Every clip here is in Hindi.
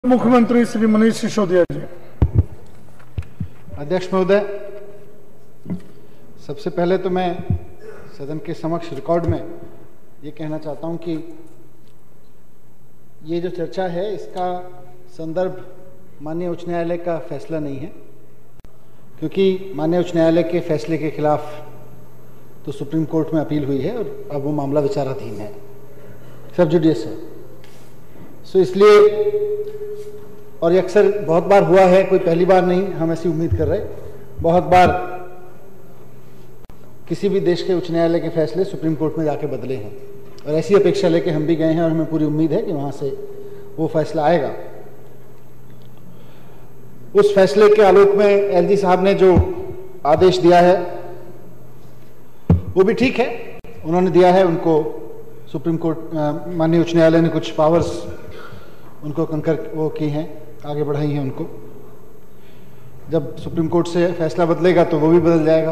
मुख्यमंत्री श्री मनीष सिसोदिया जी। अध्यक्ष महोदय, सबसे पहले तो मैं सदन के समक्ष रिकॉर्ड में ये कहना चाहता हूं कि ये जो चर्चा है इसका संदर्भ माननीय उच्च न्यायालय का फैसला नहीं है, क्योंकि माननीय उच्च न्यायालय के फैसले के खिलाफ तो सुप्रीम कोर्ट में अपील हुई है और अब वो मामला विचाराधीन है, सब जुडिस है। सो इसलिए, और ये अक्सर बहुत बार हुआ है, कोई पहली बार नहीं, हम ऐसी उम्मीद कर रहे, बहुत बार किसी भी देश के उच्च न्यायालय के फैसले सुप्रीम कोर्ट में जाके बदले हैं और ऐसी अपेक्षा लेके हम भी गए हैं और हमें पूरी उम्मीद है कि वहां से वो फैसला आएगा। उस फैसले के आलोक में एलजी साहब ने जो आदेश दिया है वो भी ठीक है, उन्होंने दिया है। उनको सुप्रीम कोर्ट माननीय उच्च न्यायालय ने कुछ पावर्स उनको कंकर वो की हैं, आगे बढ़ाई हैं उनको। जब सुप्रीम कोर्ट से फैसला बदलेगा तो वो भी बदल जाएगा,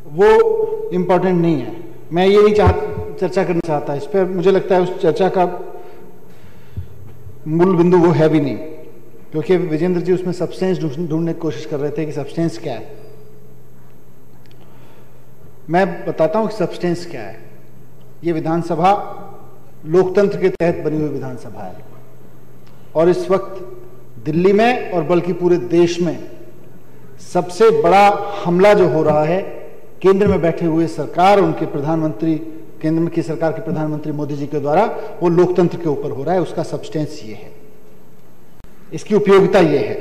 वो इम्पोर्टेंट नहीं है। मैं ये नहीं चर्चा करना चाहता इस पर, मुझे लगता है उस चर्चा का मूल बिंदु वो है भी नहीं, क्योंकि विजेंद्र जी उसमें सब्सटेंस ढूंढने की कोशिश कर रहे थे कि सब्सटेंस क्या है। मैं बताता हूं कि सब्सटेंस क्या है। ये विधानसभा लोकतंत्र के तहत बनी हुई विधानसभा है और इस वक्त दिल्ली में और बल्कि पूरे देश में सबसे बड़ा हमला जो हो रहा है केंद्र में बैठे हुए सरकार, उनके प्रधानमंत्री, केंद्र की सरकार के प्रधानमंत्री मोदी जी के द्वारा, वो लोकतंत्र के ऊपर हो रहा है। उसका सब्सटेंस ये है, इसकी उपयोगिता ये है।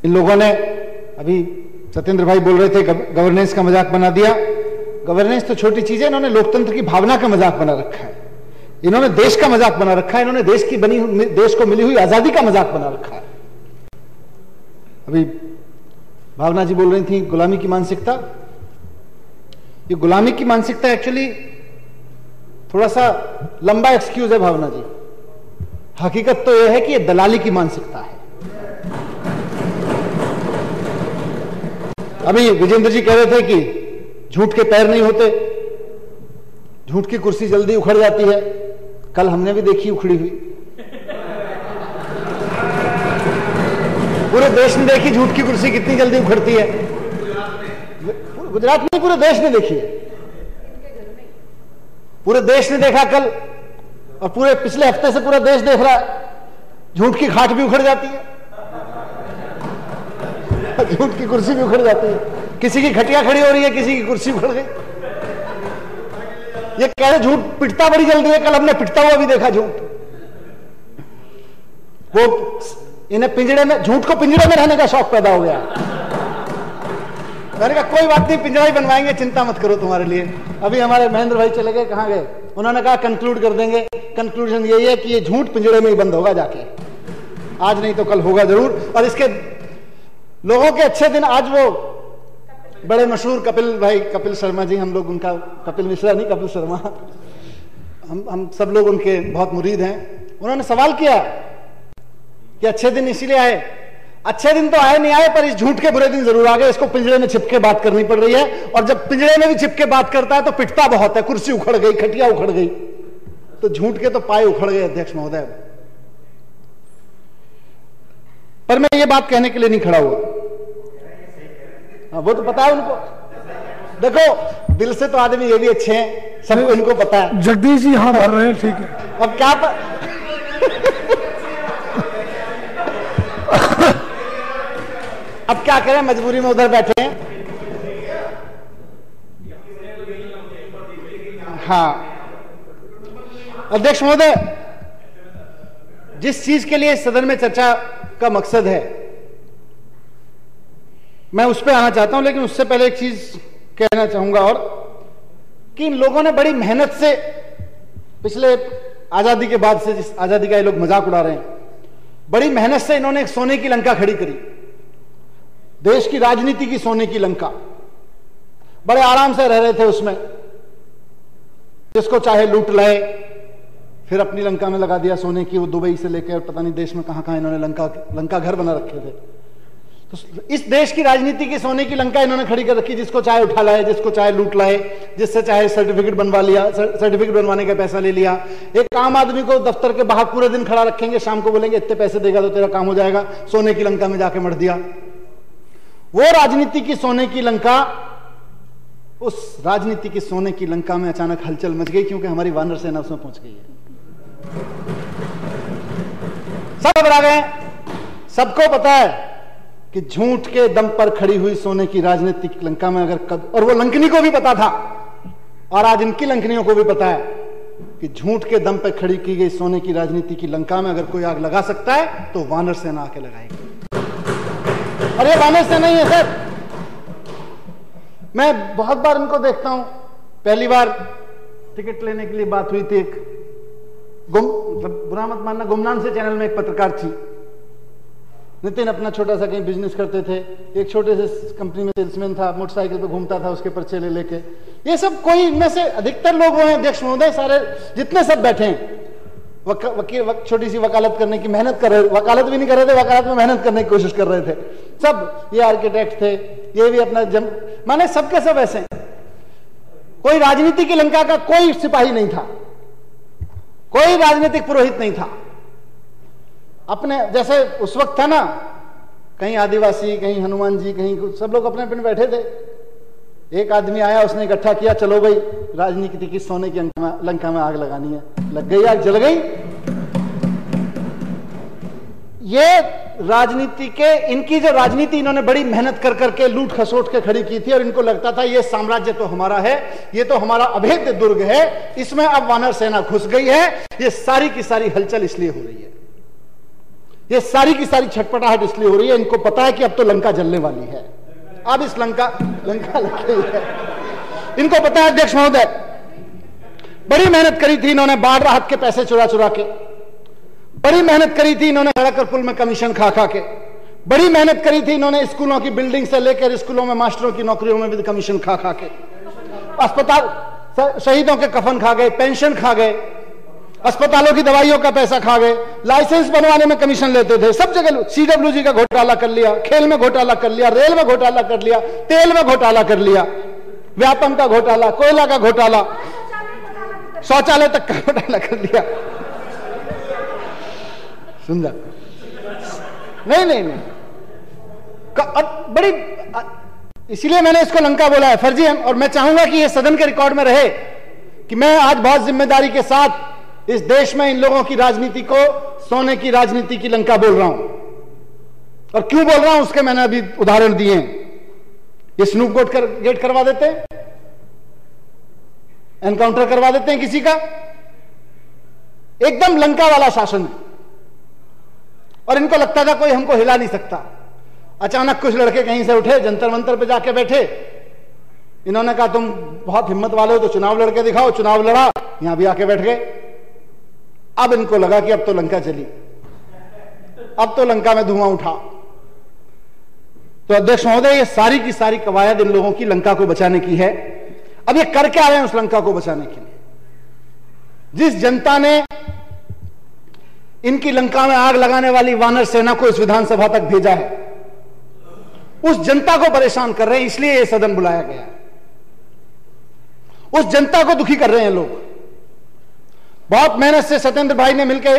इन लोगों ने, अभी सत्येंद्र भाई बोल रहे थे गवर्नेंस का मजाक बना दिया। गवर्नेंस तो छोटी चीज है, इन्होंने लोकतंत्र की भावना का मजाक बना रखा है, इन्होंने देश का मजाक बना रखा है, इन्होंने देश को मिली हुई आजादी का मजाक बना रखा है। अभी भावना जी बोल रही थी गुलामी की मानसिकता। ये गुलामी की मानसिकता एक्चुअली थोड़ा सा लंबा एक्सक्यूज है भावना जी। हकीकत तो यह है कि ये दलाली की मानसिकता है। अभी विजेंद्र जी कह रहे थे कि झूठ के पैर नहीं होते, झूठ की कुर्सी जल्दी उखड़ जाती है। कल हमने भी देखी उखड़ी हुई, पूरे देश ने देखी झूठ की कुर्सी कितनी जल्दी उखड़ती है। गुजरात में पूरे देश ने देखी है, पूरे देश ने देखा कल, और पूरे पिछले हफ्ते से पूरा देश देख रहा है। झूठ की खाट भी उखड़ जाती है, झूठ की कुर्सी भी उखड़ जाती है। किसी की खटिया खड़ी हो रही है, किसी की कुर्सी उखड़ गई। ये कह रहे झूठ पिटता बड़ी जल्दी है, कल हमने पिटता हुआ भी देखा झूठ। वो इन्हें पिंजड़े में, झूठ को पिंजड़े में रहने का शौक पैदा हो गया। मैंने कहा कोई बात नहीं, पिंजड़ा ही बनवाएंगे, चिंता मत करो तुम्हारे लिए। अभी हमारे महेंद्र भाई चले गए, कहां गए? उन्होंने कहा कंक्लूड कर देंगे। कंक्लूजन यही है कि ये झूठ पिंजड़े में ही बंद होगा जाके, आज नहीं तो कल होगा जरूर। और इसके लोगों के अच्छे दिन, आज वो बड़े मशहूर कपिल शर्मा जी, हम लोग उनका, कपिल मिश्रा नहीं, कपिल शर्मा, हम सब लोग उनके बहुत मुरीद हैं। उन्होंने सवाल किया कि अच्छे दिन इसीलिए आए। अच्छे दिन तो आए नहीं आए, पर इस झूठ के बुरे दिन जरूर आ गए। इसको पिंजरे में छिपके बात करनी पड़ रही है, और जब पिंजरे में भी छिपके बात करता है तो पिटता बहुत है। कुर्सी उखड़ गई, खटिया उखड़ गई, तो झूठ के तो पाए उखड़ गए अध्यक्ष महोदय। पर मैं ये बात कहने के लिए नहीं खड़ा हुआ, वो तो पता है उनको। देखो दिल से तो आदमी ये भी अच्छे हैं, सबको इनको पता है। जगदीश जी हाँ भर रहे हैं, ठीक है। अब क्या अब क्या करें, मजबूरी में उधर बैठे हैं। हाँ अध्यक्ष महोदय, जिस चीज के लिए सदन में चर्चा का मकसद है मैं उस पर आना चाहता हूं, लेकिन उससे पहले एक चीज कहना चाहूंगा, और कि इन लोगों ने बड़ी मेहनत से पिछले आजादी के बाद से, जिस आजादी का ये लोग मजाक उड़ा रहे हैं, बड़ी मेहनत से इन्होंने एक सोने की लंका खड़ी करी, देश की राजनीति की सोने की लंका। बड़े आराम से रह रहे थे उसमें, जिसको चाहे लूट लाए, फिर अपनी लंका में लगा दिया सोने की। वो दुबई से लेकर पता नहीं देश में कहां कहां इन्होंने लंका घर बना रखे थे। तो इस देश की राजनीति की सोने की लंका इन्होंने खड़ी कर रखी, जिसको चाहे उठा लाए, जिसको चाहे लूट लाए, जिससे चाहे सर्टिफिकेट बनवा लिया, सर्टिफिकेट बनवाने का पैसा ले लिया। एक आम आदमी को दफ्तर के बाहर पूरे दिन खड़ा रखेंगे, शाम को बोलेंगे इतने पैसे देगा तो तेरा काम हो जाएगा, सोने की लंका में जाके मर दिया। वो राजनीति की सोने की लंका, उस राजनीति की सोने की लंका में अचानक हलचल मच गई, क्योंकि हमारी वानर सेना उसमें पहुंच गई है। सब घबरा गए, सबको पता है कि झूठ के दम पर खड़ी हुई सोने की राजनीतिक लंका में अगर और वो लंकनी को भी पता था, और आज इनकी लंकनियों को भी पता है कि झूठ के दम पर खड़ी की गई सोने की राजनीति की लंका में अगर कोई आग लगा सकता है तो वानर सेना आके लगाएगी। और ये वानर सेना ही है सर। मैं बहुत बार इनको देखता हूं। पहली बार टिकट लेने के लिए बात हुई थी, एक मतलब बुरा मत मानना, गुमनाम से चैनल में एक पत्रकार थी, नितिन अपना छोटा सा कहीं बिजनेस करते थे, एक छोटे से कंपनी में सेल्समैन था, मोटरसाइकिल पे घूमता था, उसके पर्चे ले लेके। ये सब कोई इनमें से अधिकतर लोग हैं, अध्यक्ष महोदय, सारे जितने सब बैठे हैं, वकील छोटी सी वकालत करने की मेहनत कर रहे, वकालत भी नहीं कर रहे थे, वकालत में मेहनत करने की कोशिश कर रहे थे सब। ये आर्किटेक्ट थे, ये भी अपना माने सबके सब ऐसे हैं। कोई राजनीति की लंका का कोई सिपाही नहीं था, कोई राजनीतिक पुरोहित नहीं था। अपने जैसे उस वक्त था ना, कहीं आदिवासी, कहीं हनुमान जी, कहीं कुछ, सब लोग अपने अपने बैठे थे। एक आदमी आया, उसने इकट्ठा किया, चलो भाई राजनीति की सोने की लंका में आग लगानी है। लग गई आग, जल गई। ये राजनीति के, इनकी जो राजनीति इन्होंने बड़ी मेहनत कर करके लूट खसोट के खड़ी की थी, और इनको लगता था ये साम्राज्य तो हमारा है, ये तो हमारा अभेद्य दुर्ग है, इसमें अब वानर सेना घुस गई है। ये सारी की सारी हलचल इसलिए हो रही है, ये सारी की सारी छटपटाहट इसलिए हो रही है, इनको पता है कि अब तो लंका जलने वाली है, अब इस लंका लग गई है। इनको पता है अध्यक्ष महोदय, बड़ी मेहनत करी थी इन्होंने बाढ़ राहत के पैसे चुरा चुरा के, बड़ी मेहनत करी थी इन्होंने सड़क और पुल में कमीशन खा खा के, बड़ी मेहनत करी थी इन्होंने स्कूलों की बिल्डिंग से लेकर स्कूलों में मास्टरों की नौकरियों में भी कमीशन खा खा के, अस्पताल शहीदों के कफन खा गए, पेंशन खा गए, अस्पतालों की दवाइयों का पैसा खा गए, लाइसेंस बनवाने में कमीशन लेते थे, सब जगह CWG का घोटाला कर लिया, खेल में घोटाला कर लिया, रेल में घोटाला कर लिया, तेल में घोटाला कर लिया, व्यापम का घोटाला, कोयला का घोटाला, शौचालय तक का घोटाला कर लिया। सुंदर नहीं बड़ी, इसीलिए मैंने इसको लंका बोला है, फर्जी है। और मैं चाहूंगा कि यह सदन के रिकॉर्ड में रहे कि मैं आज बहुत जिम्मेदारी के साथ इस देश में इन लोगों की राजनीति को सोने की राजनीति की लंका बोल रहा हूं। और क्यों बोल रहा हूं उसके मैंने अभी उदाहरण दिए हैं। ये स्नूप गेट करवा देते हैं, एनकाउंटर करवा देते हैं किसी का, एकदम लंका वाला शासन है। और इनको लगता था कोई हमको हिला नहीं सकता। अचानक कुछ लड़के कहीं से उठे, जंतर मंतर पे जाके बैठे, इन्होंने कहा तुम बहुत हिम्मत वाले हो तो चुनाव लड़के दिखाओ, चुनाव लड़ा, यहां भी आके बैठ गए। अब इनको लगा कि अब तो लंका चली, अब तो लंका में धुआं उठा। तो अध्यक्ष महोदय, ये सारी की सारी कवायद इन लोगों की लंका को बचाने की है। अब ये कर क्या रहे हैं उस लंका को बचाने के लिए? जिस जनता ने इनकी लंका में आग लगाने वाली वानर सेना को इस विधानसभा तक भेजा है, उस जनता को परेशान कर रहे हैं, इसलिए यह सदन बुलाया गया है। उस जनता को दुखी कर रहे हैं लोग। बहुत मेहनत से सत्येंद्र भाई ने मिलकर,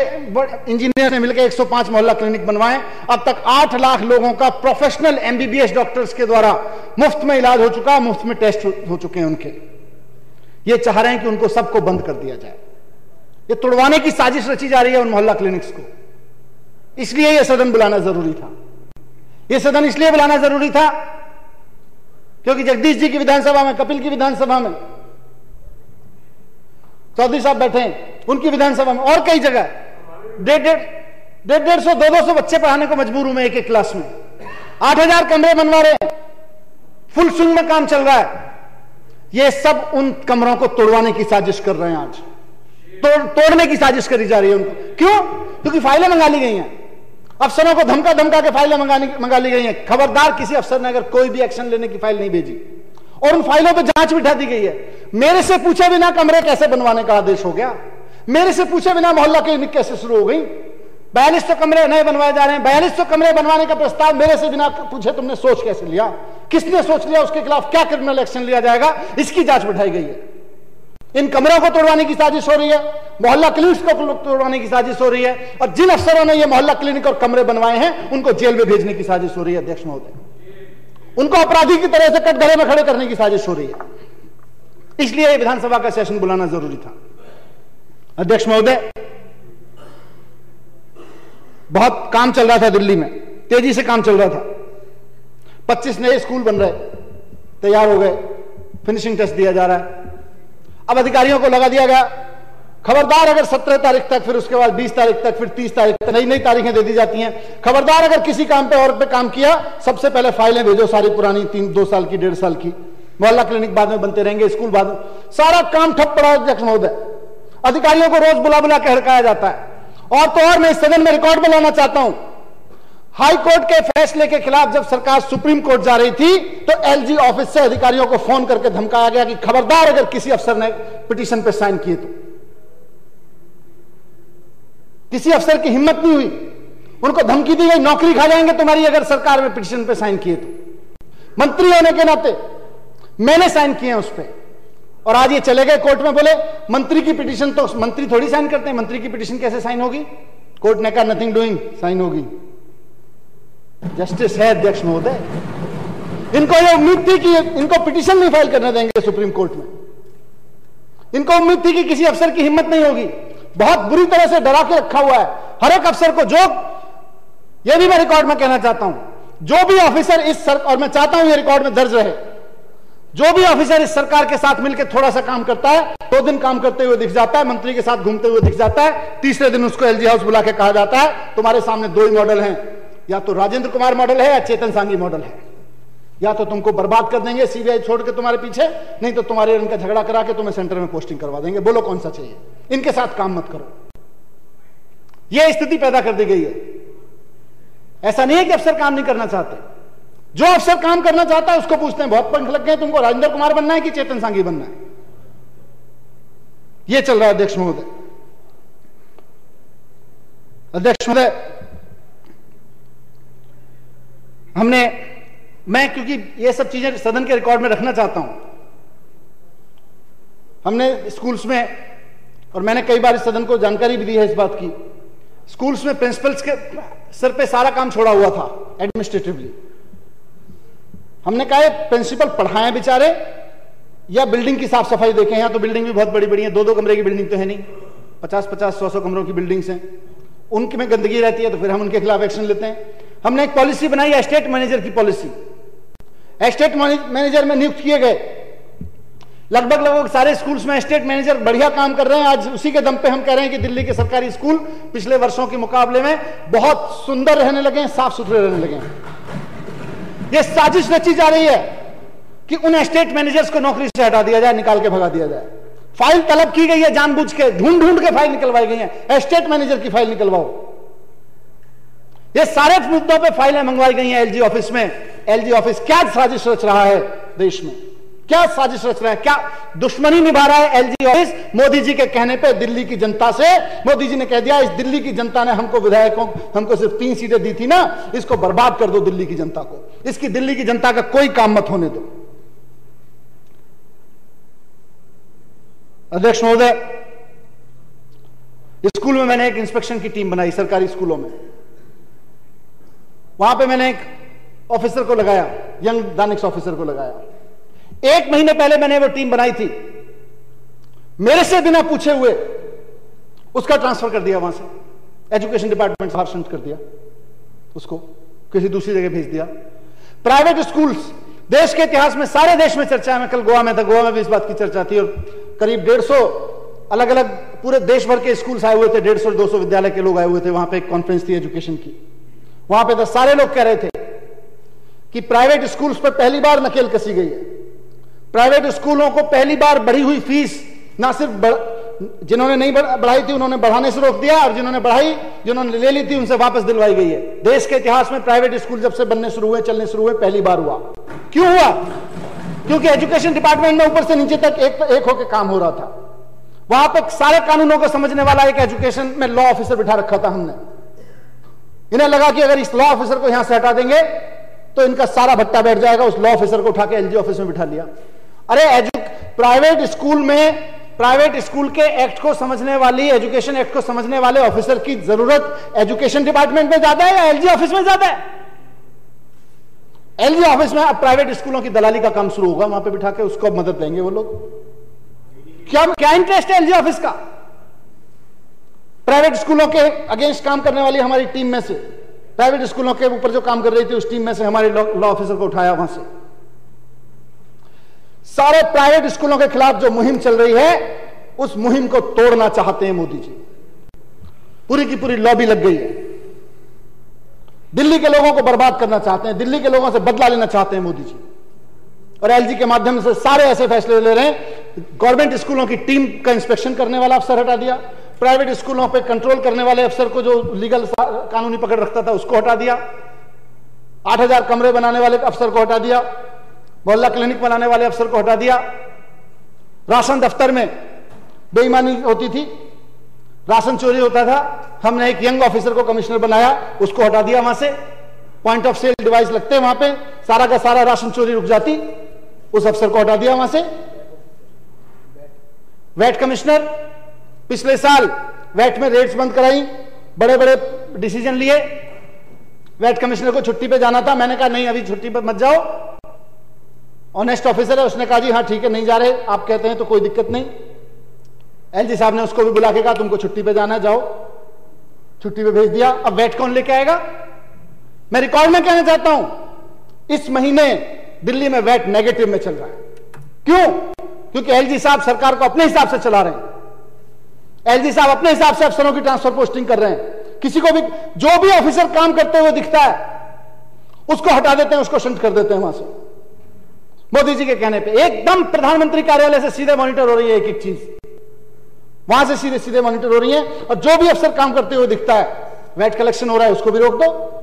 इंजीनियर ने मिलकर 105 मोहल्ला क्लिनिक बनवाए। अब तक 8 लाख लोगों का प्रोफेशनल MBBS डॉक्टर्स के द्वारा मुफ्त में इलाज हो चुका, मुफ्त में टेस्ट हो चुके हैं उनके। ये चाह रहे हैं कि उनको सबको बंद कर दिया जाए। ये तुड़वाने की साजिश रची जा रही है उन मोहल्ला क्लिनिक्स को। इसलिए यह सदन बुलाना जरूरी था। यह सदन इसलिए बुलाना जरूरी था क्योंकि जगदीश जी की विधानसभा में, कपिल की विधानसभा में, चौधरी साहब बैठे हैं उनकी विधानसभा में, और कई जगह 150-200 बच्चे पढ़ाने को मजबूर हूं मैं एक क्लास में। 8000 कमरे बनवा रहे हैं, फुल स्विंग में काम चल रहा है। ये सब उन कमरों को तोड़वाने की साजिश कर रहे हैं। आज तोड़ने की साजिश करी जा रही है उनको। क्यों? क्योंकि फाइलें मंगा ली गई हैं, अफसरों को धमका धमका के फाइलें मंगा ली गई हैं। खबरदार किसी अफसर ने अगर कोई भी एक्शन लेने की फाइल नहीं भेजी, और उन फाइलों पर जांच बिठा दी गई है। मेरे से पूछे बिना कमरे कैसे बनवाने का आदेश हो गया, मेरे से पूछे बिना मोहल्ला क्लिनिक कैसे शुरू हो गई, 4200 कमरे नए बनवाए जा रहे हैं। 4200 कमरे बनवाने का प्रस्ताव मेरे से बिना पूछे तुमने सोच कैसे लिया? किसने सोच लिया? उसके खिलाफ क्या क्रिमिनल एक्शन लिया जाएगा, इसकी जांच बैठाई गई है। इन कमरों को तोड़वाने की साजिश हो रही है, मोहल्ला क्लिनिक्स को तोड़वाने की साजिश हो रही है, और जिन अफसरों ने ये मोहल्ला क्लिनिक और कमरे बनवाए हैं उनको जेल में भेजने की साजिश हो रही है। अध्यक्ष महोदय, उनको अपराधी की तरह से कटघरे में खड़े करने की साजिश हो रही है। इसलिए ये विधानसभा का सेशन बुलाना जरूरी था। अध्यक्ष महोदय, बहुत काम चल रहा था दिल्ली में, तेजी से काम चल रहा था। 25 नए स्कूल बन रहे, तैयार हो गए, फिनिशिंग टेस्ट दिया जा रहा है। अब अधिकारियों को लगा दिया गया, खबरदार अगर 17 तारीख तक, फिर उसके बाद 20 तारीख तक, फिर 30 तारीख तक नई नई तारीखें दे दी जाती हैं। खबरदार अगर किसी काम पे और पे काम किया, सबसे पहले फाइलें भेजो सारी पुरानी 2 साल की, 1.5 साल की। मोहल्ला क्लिनिक बाद में बनते रहेंगे, स्कूल बाद में, सारा काम ठप पड़ा। अध्यक्ष महोदय, अधिकारियों को रोज बुला बुला के हड़काया जाता है। और तो और मैं इस सदन में रिकॉर्ड में लाना चाहता हूं, हाई कोर्ट के फैसले के खिलाफ जब सरकार सुप्रीम कोर्ट जा रही थी तो एलजी ऑफिस से अधिकारियों को फोन करके धमकाया गया कि खबरदार अगर किसी अफसर ने पिटीशन पे साइन किए तो। किसी अफसर की हिम्मत नहीं हुई, उनको धमकी दी गई, नौकरी खा जाएंगे तुम्हारी अगर सरकार में पिटीशन पे साइन किए तो। मंत्री होने के नाते मैंने साइन किए उस पर, और आज ये चले गए कोर्ट में, बोले मंत्री की पिटीशन तो मंत्री थोड़ी साइन करते हैं, मंत्री की पिटीशन कैसे साइन होगी? कोर्ट ने कहा नथिंग डूइंग, साइन होगी। जस्टिस है अध्यक्ष महोदय। इनको ये उम्मीद थी कि इनको पिटीशन नहीं फाइल करने देंगे सुप्रीम कोर्ट में। इनको उम्मीद थी कि किसी अफसर की हिम्मत नहीं होगी। बहुत बुरी तरह से डरा के रखा हुआ है हर एक अफसर को। जो ये भी मैं रिकॉर्ड में कहना चाहता हूं, जो भी ऑफिसर इस और मैं चाहता हूं ये रिकॉर्ड में दर्ज रहे, जो भी ऑफिसर इस सरकार के साथ मिलकर थोड़ा सा काम करता है, 2 दिन काम करते हुए दिख जाता है, मंत्री के साथ घूमते हुए दिख जाता है, तीसरे दिन उसको एलजी हाउस बुला के कहा जाता है तुम्हारे सामने 2 ही मॉडल हैं, या तो राजेंद्र कुमार मॉडल है या चेतन सांगी मॉडल है। या तो तुमको बर्बाद कर देंगे सीबीआई छोड़ के तुम्हारे पीछे, नहीं तो तुम्हारे इनका झगड़ा करा के तुम्हें सेंटर में पोस्टिंग करवा देंगे। बोलो कौन सा चाहिए? इनके साथ काम मत करो। यह स्थिति पैदा कर दी गई है। ऐसा नहीं है कि अफसर काम नहीं करना चाहते। जो अफसर काम करना चाहता है उसको पूछते हैं बहुत पंख लग गए, तुमको राजेंद्र कुमार बनना है कि चेतन सांगी बनना है? यह चल रहा है अध्यक्ष महोदय। अध्यक्ष महोदय, मैं क्योंकि ये सब चीजें सदन के रिकॉर्ड में रखना चाहता हूं, हमने स्कूल्स में, और मैंने कई बार इस सदन को जानकारी भी दी है इस बात की, स्कूल्स में प्रिंसिपल्स के सर पे सारा काम छोड़ा हुआ था एडमिनिस्ट्रेटिवली। हमने कहा प्रिंसिपल पढ़ाएं बेचारे या बिल्डिंग की साफ सफाई देखें। यहां तो बिल्डिंग भी बहुत बड़ी बड़ी है, 2-2 कमरे की बिल्डिंग तो है नहीं, 50-50, 100-100 कमरों की बिल्डिंग्स हैं। उनके में गंदगी रहती है तो फिर हम उनके खिलाफ एक्शन लेते हैं। हमने एक पॉलिसी बनाई, एस्टेट मैनेजर की पॉलिसी। एस्टेट मैनेजर में नियुक्त किए गए, लगभग सारे स्कूल्स में एस्टेट मैनेजर बढ़िया काम कर रहे हैं। आज उसी के दम पे हम कह रहे हैं कि दिल्ली के सरकारी स्कूल पिछले वर्षों के मुकाबले में बहुत सुंदर रहने लगे हैं, साफ सुथरे रहने लगे हैं। यह साजिश रची जा रही है कि उन एस्टेट मैनेजर्स को नौकरी से हटा दिया जाए, निकाल के भगा दिया जाए। फाइल तलब की गई है, जानबूझ के ढूंढ के फाइल निकलवाई गई है। एस्टेट मैनेजर की फाइल निकलवाओ। ये सारे मुद्दों पे फाइलें मंगवाई गई हैं एलजी ऑफिस में। एलजी ऑफिस क्या साजिश रच रहा है देश में? क्या साजिश रच रहा है? क्या दुश्मनी निभा रहा है एलजी ऑफिस? मोदी जी के कहने पे दिल्ली की जनता से, मोदी जी ने कह दिया इस दिल्ली की जनता ने हमको विधायकों, हमको सिर्फ 3 सीटें दी थी ना, इसको बर्बाद कर दो दिल्ली की जनता को। इसकी दिल्ली की जनता का कोई काम मत होने दो। अध्यक्ष महोदय, स्कूल में मैंने एक इंस्पेक्शन की टीम बनाई, सरकारी स्कूलों में। वहां पे मैंने एक ऑफिसर को लगाया, यंग दानिश ऑफिसर को लगाया। 1 महीने पहले मैंने वो टीम बनाई थी, मेरे से बिना पूछे हुए उसका ट्रांसफर कर दिया, वहां से एजुकेशन डिपार्टमेंट से बाहर कर दिया, उसको किसी दूसरी जगह भेज दिया। प्राइवेट स्कूल्स देश के इतिहास में, सारे देश में चर्चा है। मैं कल गोवा में था, गोवा में भी इस बात की चर्चा थी, और करीब 150 अलग अलग पूरे देश भर के स्कूल्स आए हुए थे, 150-200 विद्यालय के लोग आए हुए थे। वहां पे एक कॉन्फ्रेंस थी एजुकेशन की। वहां पे तो सारे लोग कह रहे थे कि प्राइवेट स्कूल्स पर पहली बार नकेल कसी गई है। प्राइवेट स्कूलों को पहली बार बढ़ी हुई फीस, ना सिर्फ जिन्होंने नहीं बढ़ाई थी उन्होंने बढ़ाने से रोक दिया, और जिन्होंने बढ़ाई, जिन्होंने ले ली थी उनसे वापस दिलवाई गई है। देश के इतिहास में प्राइवेट स्कूल जब से बनने शुरू हुए, चलने शुरू हुए, पहली बार हुआ। क्यों हुआ? क्योंकि एजुकेशन डिपार्टमेंट में ऊपर से नीचे तक एक होकर काम हो रहा था। वहां पर सारे कानूनों को समझने वाला एक एजुकेशन में लॉ ऑफिसर बिठा रखा था हमने। इन्हें लगा कि अगर इस लॉ ऑफिसर को यहां से हटा देंगे तो इनका सारा भट्टा बैठ जाएगा। उस लॉ ऑफिसर को उठा के एलजी ऑफिस में बिठा लिया। अरे प्राइवेट स्कूल के एक्ट को समझने वाली, एजुकेशन एक्ट को समझने वाले ऑफिसर की जरूरत एजुकेशन डिपार्टमेंट में ज्यादा है या एलजी ऑफिस में ज्यादा है? एलजी ऑफिस में अब प्राइवेट स्कूलों की दलाली का काम शुरू होगा, वहां पे बिठा के उसको मदद लेंगे वो लोग। क्या इंटरेस्ट है एलजी ऑफिस का? प्राइवेट स्कूलों के अगेंस्ट काम करने वाली हमारी टीम में से, प्राइवेट स्कूलों के ऊपर जो काम कर रही थी उस टीम में से हमारे लॉ ऑफिसर को उठाया वहां से। सारे प्राइवेट स्कूलों के खिलाफ जो मुहिम चल रही है उस मुहिम को तोड़ना चाहते हैं मोदी जी। पूरी की पूरी लॉबी लग गई है। दिल्ली के लोगों को बर्बाद करना चाहते हैं, दिल्ली के लोगों से बदला लेना चाहते हैं मोदी जी, और एलजी के माध्यम से सारे ऐसे फैसले ले रहे हैं। गवर्नमेंट स्कूलों की टीम का इंस्पेक्शन करने वाला अफसर हटा दिया, प्राइवेट स्कूलों पे कंट्रोल करने वाले अफसर को जो लीगल कानूनी पकड़ रखता था उसको हटा दिया, 8000 कमरे बनाने वाले अफसर को हटा दिया, मोहल्ला क्लिनिक बनाने वाले अफसर को हटा दिया, राशन दफ्तर में बेईमानी होती थी, राशन चोरी होता था, हमने एक यंग ऑफिसर को कमिश्नर बनाया, उसको हटा दिया वहां से। पॉइंट ऑफ सेल डिवाइस लगते वहां पे, सारा का सारा राशन चोरी रुक जाती, उस अफसर को हटा दिया वहां से। वैट कमिश्नर, पिछले साल वैट में रेट्स बंद कराई, बड़े बड़े डिसीजन लिए। वैट कमिश्नर को छुट्टी पे जाना था, मैंने कहा नहीं अभी छुट्टी पे मत जाओ, ऑनेस्ट ऑफिसर है, उसने कहा जी हाँ ठीक है नहीं जा रहे, आप कहते हैं तो कोई दिक्कत नहीं। एलजी साहब ने उसको भी बुला के कहा तुमको छुट्टी पे जाना है, जाओ, छुट्टी पे भेज दिया। अब वैट कौन लेके आएगा? मैं रिकॉर्ड में कहना चाहता हूं, इस महीने दिल्ली में वैट नेगेटिव में चल रहा है। क्यों? क्योंकि एलजी साहब सरकार को अपने हिसाब से चला रहे हैं। एलजी साहब अपने हिसाब से अफसरों की ट्रांसफर पोस्टिंग कर रहे हैं। किसी को भी, जो भी ऑफिसर काम करते हुए दिखता है उसको हटा देते हैं, उसको शिफ्ट कर देते हैं वहां से। मोदी जी के कहने पे एकदम प्रधानमंत्री कार्यालय से सीधे मॉनिटर हो रही है एक एक चीज, वहां से सीधे सीधे मॉनिटर हो रही है। और जो भी अफसर काम करते हुए दिखता है, वैट कलेक्शन हो रहा है, उसको भी रोक दो।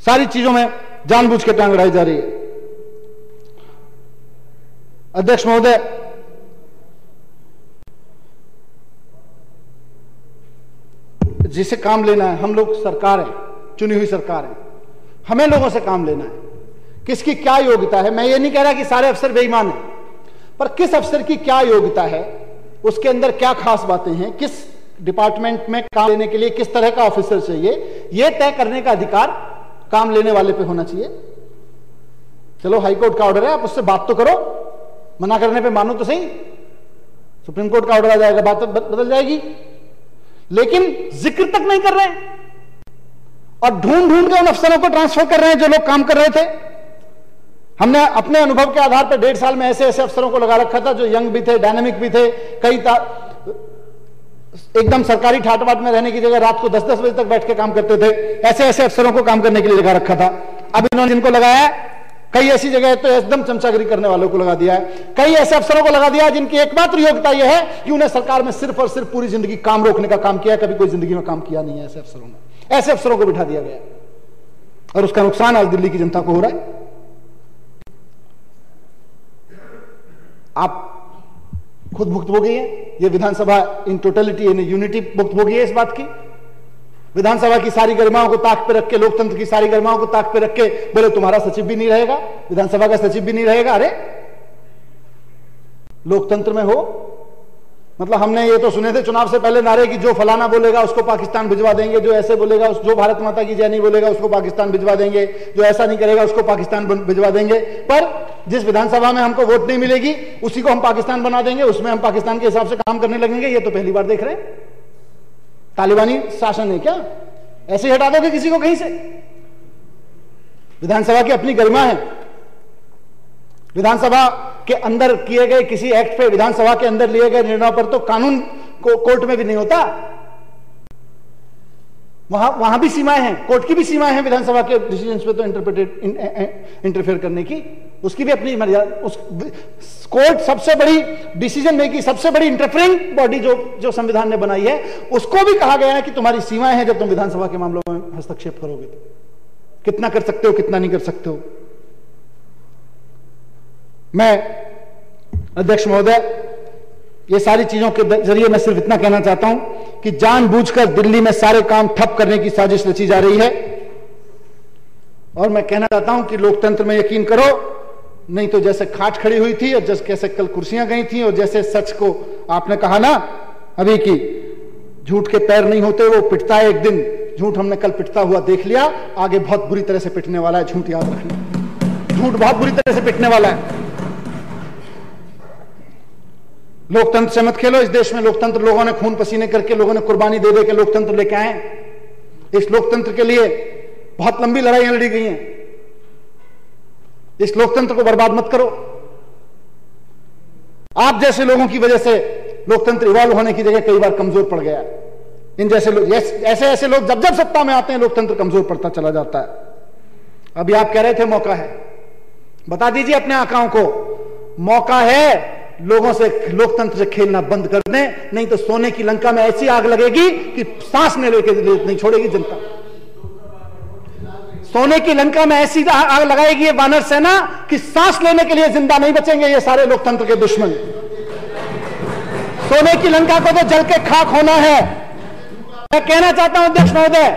सारी चीजों में जानबूझ के टांग अड़ाई जा रही है। अध्यक्ष महोदय, जिसे काम लेना है, हम लोग सरकार है, चुनी हुई सरकार है, हमें लोगों से काम लेना है। किसकी क्या योग्यता है, मैं ये नहीं कह रहा कि सारे अफसर बेईमान हैं, पर किस अफसर की क्या योग्यता है, उसके अंदर क्या खास बातें हैं, किस डिपार्टमेंट में काम लेने के लिए किस तरह का ऑफिसर चाहिए, यह तय करने का अधिकार काम लेने वाले पे होना चाहिए। चलो हाईकोर्ट का ऑर्डर है, आप उससे बात तो करो, मना करने पे मानो तो सही, सुप्रीम कोर्ट का ऑर्डर आ जाएगा, बात बदल जाएगी। लेकिन जिक्र तक नहीं कर रहे हैं और ढूंढ ढूंढ के उन अफसरों को ट्रांसफर कर रहे हैं जो लोग काम कर रहे थे। हमने अपने अनुभव के आधार पर 1.5 साल में ऐसे ऐसे अफसरों को लगा रखा था जो यंग भी थे, डायनामिक भी थे, कई एकदम सरकारी ठाट-बाट में रहने की जगह रात को 10-10 बजे तक बैठ के काम करते थे। ऐसे ऐसे अफसरों को काम करने के लिए लगा रखा था। अब इन्होंने जिनको लगाया, कई ऐसी जगह तो एकदम चमचागिरी करने वालों को लगा दिया है, कई ऐसे अफसरों को लगा दिया जिनकी एकमात्र योग्यता यह है कि उन्हें सरकार में सिर्फ और सिर्फ पूरी जिंदगी काम रोकने का काम किया, कभी कोई जिंदगी में काम किया नहीं है। ऐसे अफसरों ने, ऐसे अफसरों को बिठा दिया गया और उसका नुकसान आज दिल्ली की जनता को हो रहा है। आप खुद भुक्तभोगी है, ये विधानसभा इन टोटलिटी इन यूनिटी भुक्तभोगी है इस बात की। विधानसभा की सारी गरिमाओं को ताक पे रख के, लोकतंत्र की सारी गरिमाओं को ताक पे रख के बोले तुम्हारा सचिव भी नहीं रहेगा, विधानसभा का सचिव भी नहीं रहेगा। अरे लोकतंत्र में हो, मतलब हमने ये तो सुने थे चुनाव से पहले नारे कि जो फलाना बोलेगा उसको पाकिस्तान भिजवा देंगे, जो ऐसे बोलेगा, जो भारत माता की जय नहीं बोलेगा उसको पाकिस्तान भिजवा देंगे, जो ऐसा नहीं करेगा उसको पाकिस्तान भिजवा देंगे। पर जिस विधानसभा में हमको वोट नहीं मिलेगी उसी को हम पाकिस्तान बना देंगे, उसमें हम पाकिस्तान के हिसाब से काम करने लगेंगे। ये तो पहली बार देख रहे हैं। तालिबानी शासन है क्या? ऐसे हटा दोगे किसी को कहीं से? विधानसभा की अपनी गरिमा है। विधानसभा के अंदर किए गए किसी एक्ट पे, विधानसभा के अंदर लिए गए निर्णयों पर तो कानून को कोर्ट में भी नहीं होता। वहां भी सीमाएं हैं, कोर्ट की भी सीमाएं हैं विधानसभा के डिसीजंस पे तो इंटरफेयर करने की, उसकी भी अपनी मर्यादा। कोर्ट सबसे बड़ी डिसीजन मेकिंग, सबसे बड़ी इंटरफेरिंग बॉडी जो संविधान ने बनाई है, उसको भी कहा गया है कि तुम्हारी सीमाएं हैं जब तुम विधानसभा के मामलों में हस्तक्षेप करोगे तो कितना कर सकते हो, कितना नहीं कर सकते हो। मैं अध्यक्ष महोदय, ये सारी चीजों के जरिए मैं सिर्फ इतना कहना चाहता हूं कि जानबूझकर दिल्ली में सारे काम ठप करने की साजिश रची जा रही है। और मैं कहना चाहता हूं कि लोकतंत्र में यकीन करो, नहीं तो जैसे खाट खड़ी हुई थी और जैसे कैसे कल कुर्सियां गई थी, और जैसे सच को आपने कहा ना अभी की झूठ के पैर नहीं होते, वो पिटता है एक दिन। झूठ हमने कल पिटता हुआ देख लिया, आगे बहुत बुरी तरह से पिटने वाला है। झूठ याद रखना, झूठ बहुत बुरी तरह से पिटने वाला है। लोकतंत्र से मत खेलो। इस देश में लोकतंत्र लोगों ने खून पसीने करके, लोगों ने कुर्बानी दे दे के लोकतंत्र लेके आए। इस लोकतंत्र के लिए बहुत लंबी लड़ाइयां लड़ी गई हैं। इस लोकतंत्र को बर्बाद मत करो। आप जैसे लोगों की वजह से लोकतंत्र इवॉल्व होने की जगह कई बार कमजोर पड़ गया। इन जैसे लोग, ऐसे ऐसे लोग जब जब सत्ता में आते हैं लोकतंत्र कमजोर पड़ता चला जाता है। अभी आप कह रहे थे मौका है, बता दीजिए अपने आकाओं को, मौका है लोगों से लोकतंत्र से खेलना बंद कर दें, नहीं तो सोने की लंका में ऐसी आग लगेगी कि सांस ने लेके नहीं छोड़ेगी जनता। सोने की लंका में ऐसी आग लगाएगी ये वानर सेना कि सांस लेने के लिए जिंदा नहीं बचेंगे ये सारे लोकतंत्र के दुश्मन। सोने की लंका को तो जल के खाक होना है। मैं कहना चाहता हूं अध्यक्ष महोदय,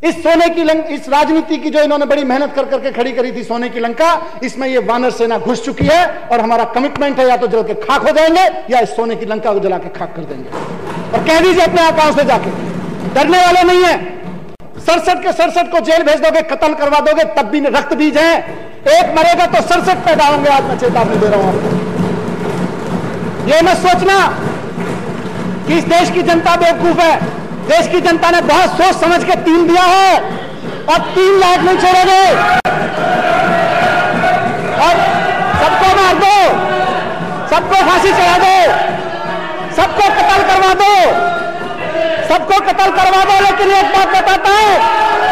इस सोने की लंका, इस राजनीति की जो इन्होंने बड़ी मेहनत कर करके खड़ी करी थी सोने की लंका, इसमें ये वानर सेना घुस चुकी है। और हमारा कमिटमेंट है या तो जल के खाक हो जाएंगे या इस सोने की लंका को जला के खाक कर देंगे। और कह दीजिए अपने आकाओं से जाके, डरने वाले नहीं है। 67 के 67 को जेल भेज दोगे, कत्ल करवा दोगे, तब भी रक्त बीज है। एक मरेगा तो 67 पैदा होंगे। आज मैं चेतावनी दे रहा हूं आपको। ये मत सोचना कि इस देश की जनता बेवकूफ है। देश की जनता ने बहुत सोच समझ के 3 दिया है और 3 लाख नहीं छोड़ोगे। और सबको मार दो, सबको फांसी चढ़ा दो, सबको कत्ल करवा दो, सबको कत्ल करवा दो। लेकिन एक बात बताता हूं,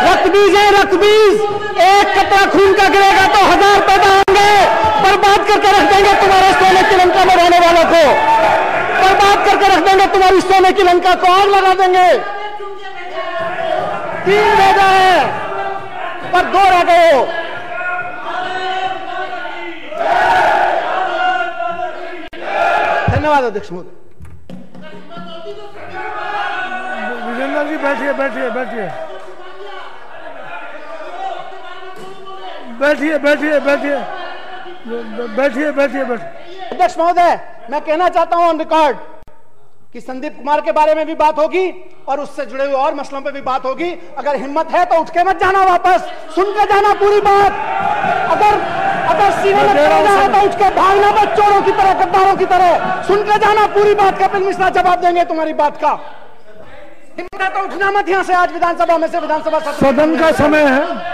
रक्त बीज है, रक्त बीज। एक कतरा खून का गिरेगा तो 1000 पैदा होंगे। बर्बाद करके रख देंगे तुम्हारे सोने की लंका में रहने वालों को, बर्बाद करके रख देंगे तुम्हारी सोने की लंका को, आग लगा देंगे। 3 भेजा है पर 2 रह गए हो। धन्यवाद अध्यक्ष महोदय। विजेंद्र जी बैठिए बैठिए बैठिए बैठिए बैठिए बैठिए बैठिए बैठिए बैठिए। अध्यक्ष महोदय, मैं कहना चाहता हूं ऑन रिकॉर्ड कि संदीप कुमार के बारे में भी बात होगी और उससे जुड़े हुए और मसलों पे भी बात होगी। अगर हिम्मत है तो उठ के मत जाना, वापस सुन के जाना पूरी बात। अगर सीने में चढ़ना है तो उठ के भागना मत, चोरों की तरह, गद्दारों की तरह। सुन के जाना पूरी बात। कपिल मिश्रा जवाब देंगे तुम्हारी बात का। हिम्मत है तो उठना मत यहां से आज विधानसभा में से। विधानसभा सदन का समय है।